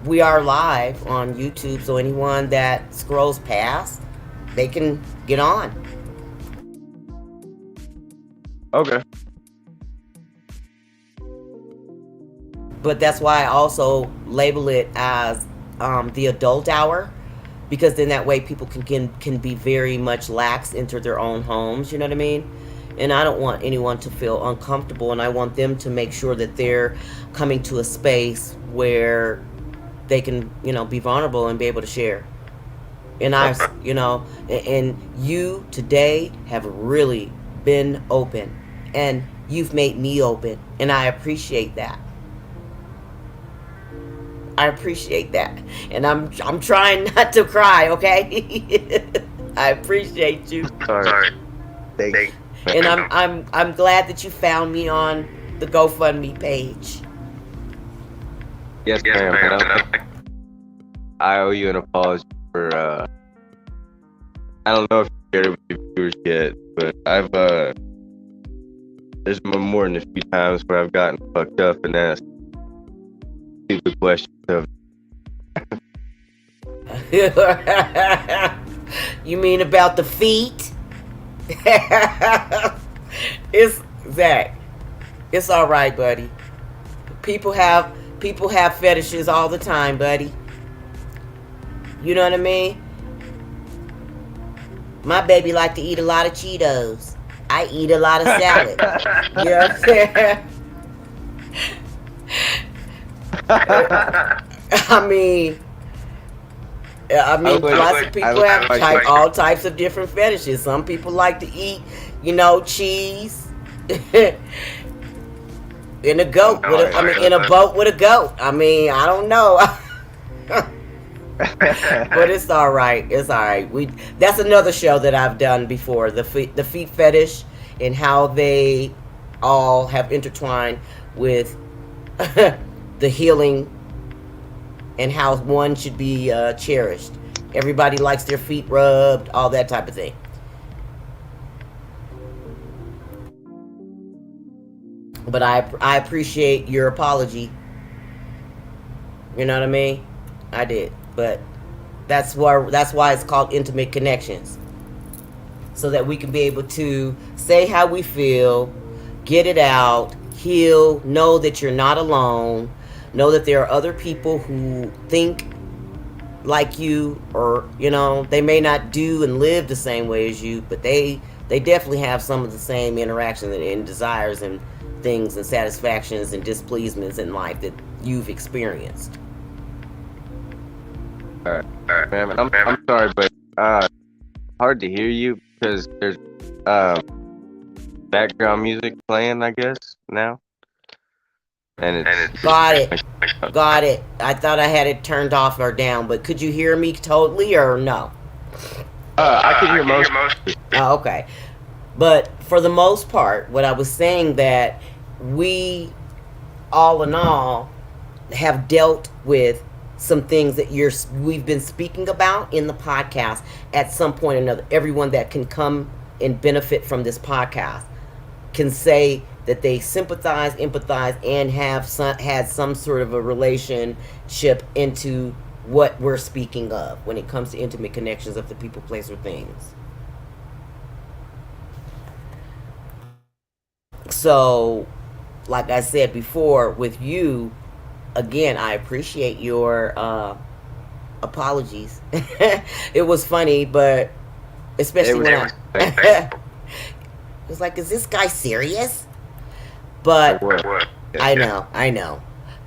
we are live on YouTube, so anyone that scrolls past, they can get on. Okay. But that's why I also label it as the adult hour, because then that way people can be very much lax into their own homes. You know what I mean? And I don't want anyone to feel uncomfortable, and I want them to make sure that they're coming to a space where they can, be vulnerable and be able to share. And and you today have really been open, and you've made me open, and I appreciate that. I appreciate that, and I'm trying not to cry. Okay, I appreciate you. Sorry. Thanks. And I'm glad that you found me on the GoFundMe page. Yes, ma'am. I owe you an apology for I don't know if you shared it with your viewers yet, but I've there's been more than a few times where I've gotten fucked up and asked stupid questions of You mean about the feet? It's Zach. It's all right, buddy. People have fetishes all the time, buddy. You know what I mean? My baby like to eat a lot of Cheetos. I eat a lot of salad. You know what I'm saying? I mean, lots of people have all types of different fetishes. Some people like to eat, cheese. In a goat, in a boat with a goat. I mean, I don't know. But it's all right. It's all right. That's another show that I've done before. The feet fetish and how they all have intertwined with the healing and how one should be cherished. Everybody likes their feet rubbed, all that type of thing. But I appreciate your apology. You know what I mean? I did. But that's why it's called Intimate Connections. So that we can be able to say how we feel, get it out, heal, know that you're not alone, know that there are other people who think like you, or they may not do and live the same way as you, but they definitely have some of the same interactions and desires and things and satisfactions and displeasements in life that you've experienced. All right, ma'am. I'm sorry, but hard to hear you because there's background music playing, I guess, now. And it's Got it. I thought I had it turned off or down, but could you hear me totally or no? I can hear most. Oh, okay. But for the most part, what I was saying that we, all in all, have dealt with some things that we've been speaking about in the podcast at some point or another. Everyone that can come and benefit from this podcast can say that they sympathize, empathize, and had some sort of a relationship into what we're speaking of when it comes to intimate connections of the people, place, or things. So, like I said before, with you, again, I appreciate your apologies. It was funny, but It especially was when thankful. I, it was like, is this guy serious? Like But what? I know.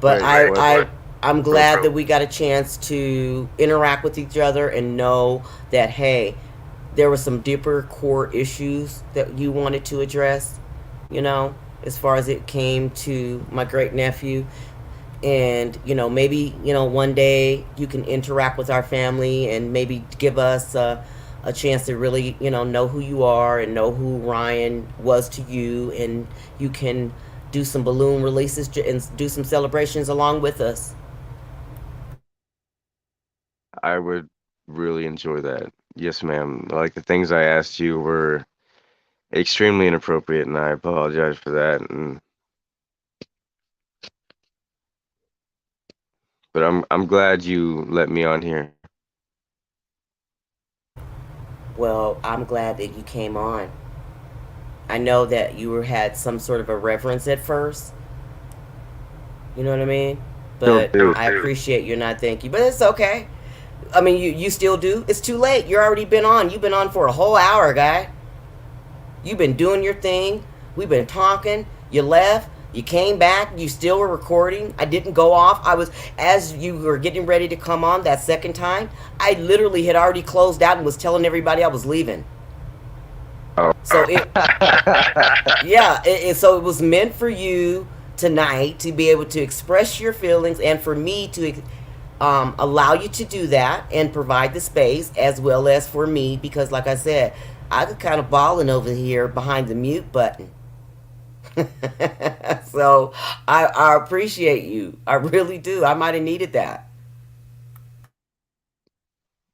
But Wait, what? I'm glad that we got a chance to interact with each other and know that, hey, there were some deeper core issues that you wanted to address, as far as it came to my great nephew. And, maybe, one day you can interact with our family and maybe give us a chance to really, know who you are and know who Ryan was to you. And you can do some balloon releases and do some celebrations along with us. I would really enjoy that. Yes, ma'am. Like the things I asked you were extremely inappropriate, and I apologize for that. But I'm glad you let me on here. Well, I'm glad that you came on. I know that had some sort of a reverence at first. You know what I mean? Still But do. I appreciate your not thank you. But it's okay. I mean, you still do. It's too late. You're already been on. You've been on for a whole hour, guy. You've been doing your thing. We've been talking. You left. You came back. You still were recording. I didn't go off. I was, as you were getting ready to come on that second time, I literally had already closed out and was telling everybody I was leaving. Oh. So yeah, so it was meant for you tonight to be able to express your feelings and for me to allow you to do that and provide the space as well as for me because, like I said, I could kind of balling over here behind the mute button. So I appreciate you. I really do. I might have needed that.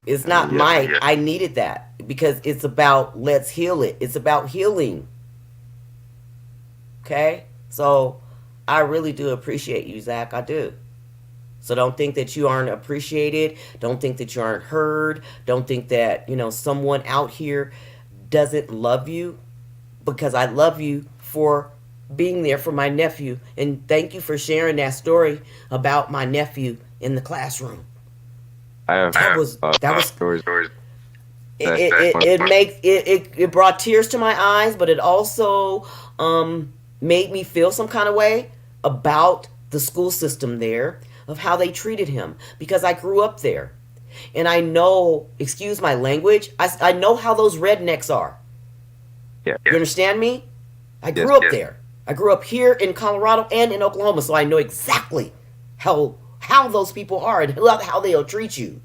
It's not Yes. might. I needed that because it's about let's heal it. It's about healing. Okay? So I really do appreciate you, Zach. I do. So don't think that you aren't appreciated. Don't think that you aren't heard. Don't think that, someone out here doesn't love you because I love you for being there for my nephew. And thank you for sharing that story about my nephew in the classroom. I have That was stories it it brought tears to my eyes, but it also made me feel some kind of way about the school system there of how they treated him because I grew up there and I know, excuse my language, I know how those rednecks are. Yeah. You understand me? I Yes. grew up there. I grew up here in Colorado and in Oklahoma, so I know exactly how those people are and how they'll treat you.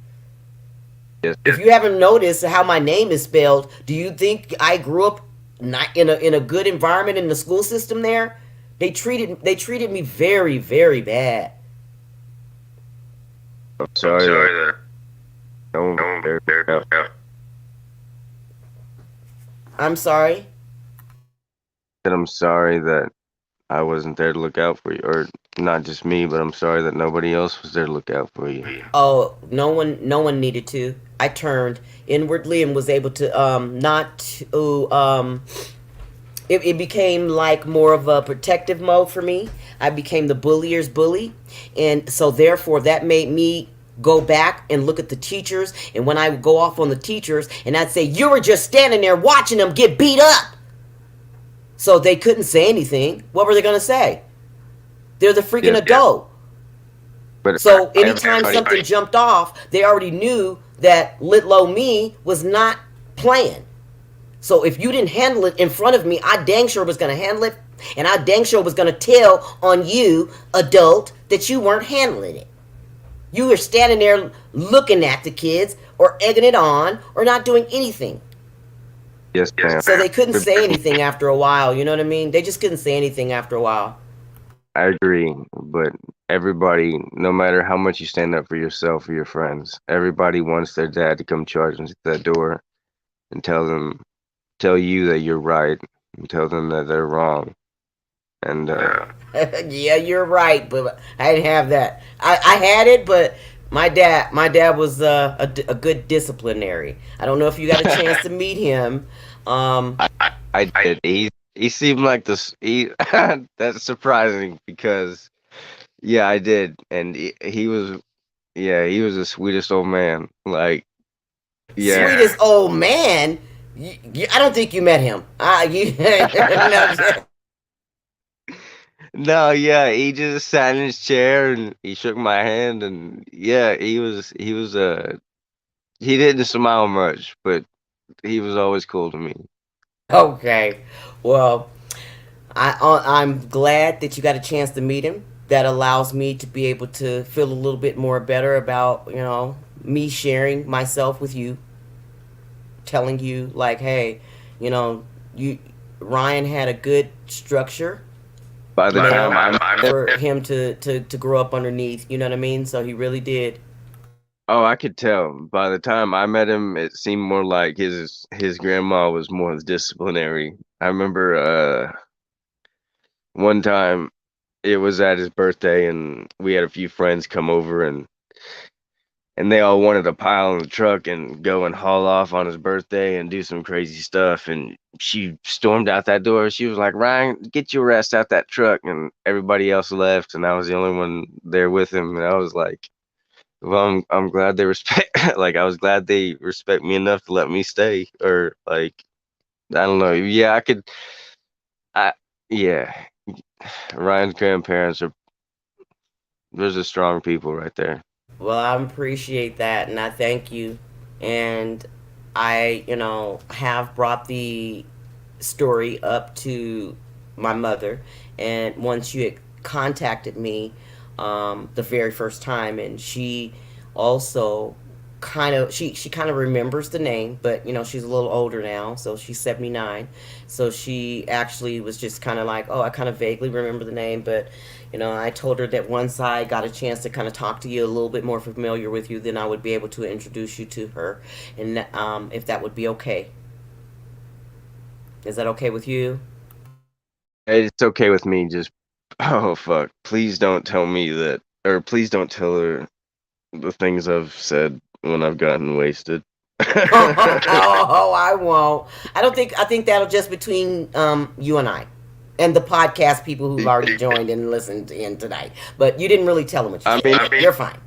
Yes. If you haven't noticed how my name is spelled, do you think I grew up not in a good environment in the school system there? They treated me very, very bad. I'm sorry that no one was there to help. I'm sorry. And I'm sorry that I wasn't there to look out for you, or not just me, but I'm sorry that nobody else was there to look out for you. Oh, no one needed to. I turned inwardly and was able to not to it became like more of a protective mode for me. I became the bullier's bully. And so therefore that made me go back and look at the teachers. And when I would go off on the teachers and I'd say, you were just standing there watching them get beat up. So they couldn't say anything. What were they going to say? They're the freaking adult. But So anytime something jumped off, they already knew that Litlow me was not playing. So if you didn't handle it in front of me, I dang sure was going to handle it. And I dang sure was going to tell on you, adult, that you weren't handling it. You were standing there looking at the kids or egging it on or not doing anything. Yes, ma'am. So they couldn't say Everybody, anything after a while. You know what I mean? They just couldn't say anything after a while. I agree, but everybody, no matter how much you stand up for yourself or your friends, everybody wants their dad to come charging to that door and tell you that you're right, and tell them that they're wrong. And Yeah, you're right, but I didn't have that. I had it, but my dad was a good disciplinary. I don't know if you got a chance to meet him. Um, I did. He seemed like this. That's surprising because yeah, I did, and he was he was the sweetest old man. Like yeah, Sweetest old man. I don't think you met him. No, no, yeah, he just sat in his chair and he shook my hand, and yeah, he didn't smile much, but he was always cool to me. okay. Well, I'm glad that you got a chance to meet him. That allows me to be able to feel a little bit more better about me sharing myself with you, telling you like, hey, you know, you Ryan had a good structure, By the time I met for him to grow up underneath. You know what I mean? So he really did. Oh, I could tell. By the time I met him, it seemed more like his grandma was more disciplinary. I remember one time it was at his birthday and we had a few friends come over and they all wanted to pile in the truck and go and haul off on his birthday and do some crazy stuff, and she stormed out that door. She was like, "Ryan, get your ass out that truck." And everybody else left and I was the only one there with him, and I was like, well, I'm glad they respect like I was glad they respect me enough to let me stay, or like I don't know. Yeah, I could I yeah, Ryan's grandparents are those are strong people right there. Well, I appreciate that, and I thank you. And I, have brought the story up to my mother. And once you had contacted me the very first time, and she also she kind of remembers the name, but she's a little older now, so she's 79. So she actually was just kind of like, oh, I kind of vaguely remember the name, but I told her that once I got a chance to kind of talk to you a little bit more familiar with you, then I would be able to introduce you to her, and if that would be okay. Is that okay with you? It's okay with me. Just oh fuck, please don't tell me that, or please don't tell her the things I've said when I've gotten wasted. Oh, I won't. I think that'll just between you and I, and the podcast people who've already joined and listened in tonight. But you didn't really tell them what you I said. mean, You're fine.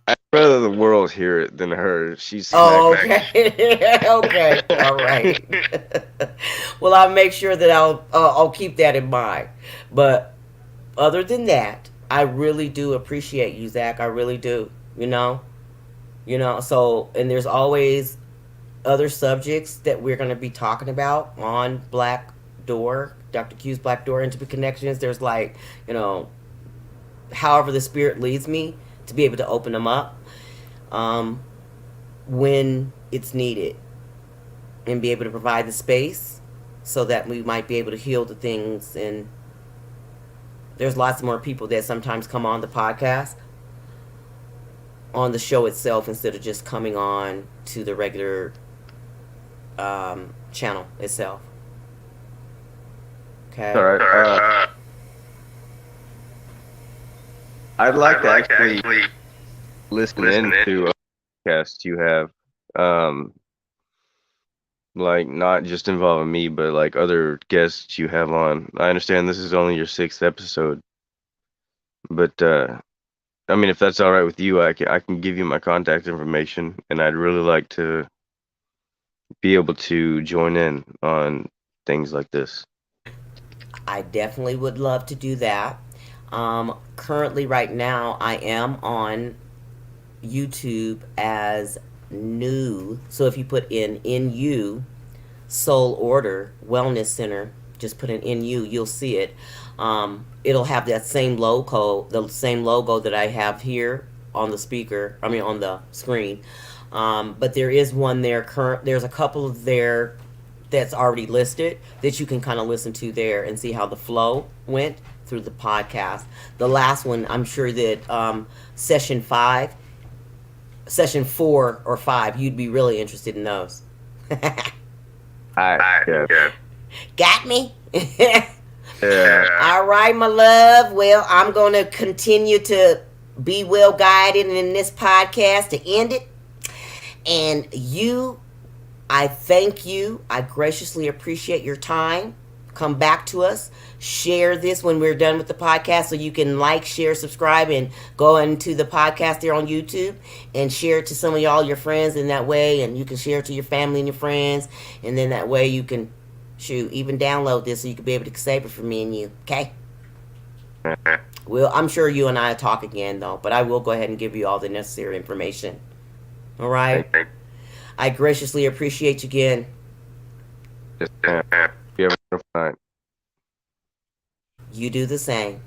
I'd rather the world hear it than her. She's smack. Oh, okay. Okay. All right. Well, I'll make sure that I'll keep that in mind. But other than that, I really do appreciate you, Zach. I really do. You know. So, and there's always other subjects that we're going to be talking about on Black Door, Dr. Q's Black Door Intimate Connections. There's like, you know, however the spirit leads me to be able to open them up um, when it's needed, and be able to provide the space so that we might be able to heal the things. And there's lots more people that sometimes come on the podcast, on the show itself, instead of just coming on to the regular channel itself. All Okay. right. I'd like to actually listen in to a podcast you have, um, like not just involving me, but like other guests you have on. I understand this is only your sixth episode, but I mean, if that's all right with you, I can give you my contact information, and I'd really like to be able to join in on things like this. I definitely would love to do that. Currently, right now, I am on YouTube as new. So if you put in NU Soul Order Wellness Center, just put in NU, you'll see it. It'll have that same logo, the same logo that I have here on the speaker. I mean, on the screen. But there is one there. There's a couple of there that's already listed that you can kind of listen to there and see how the flow went through the podcast. The last one, I'm sure that session 4 or 5, you'd be really interested in those. I yeah Got me? yeah. All right, my love. Well, I'm going to continue to be well guided in this podcast to end it. And I thank you. I graciously appreciate your time. Come back to us. Share this when we're done with the podcast so you can like, share, subscribe, and go into the podcast there on YouTube and share it to some of y'all, your friends, in that way. And you can share it to your family and your friends. And then that way you can, even download this so you can be able to save it for me and you. Okay? Well, I'm sure you and I will talk again, though. But I will go ahead and give you all the necessary information. All right? I graciously appreciate you again. Just you have a night. You do the same.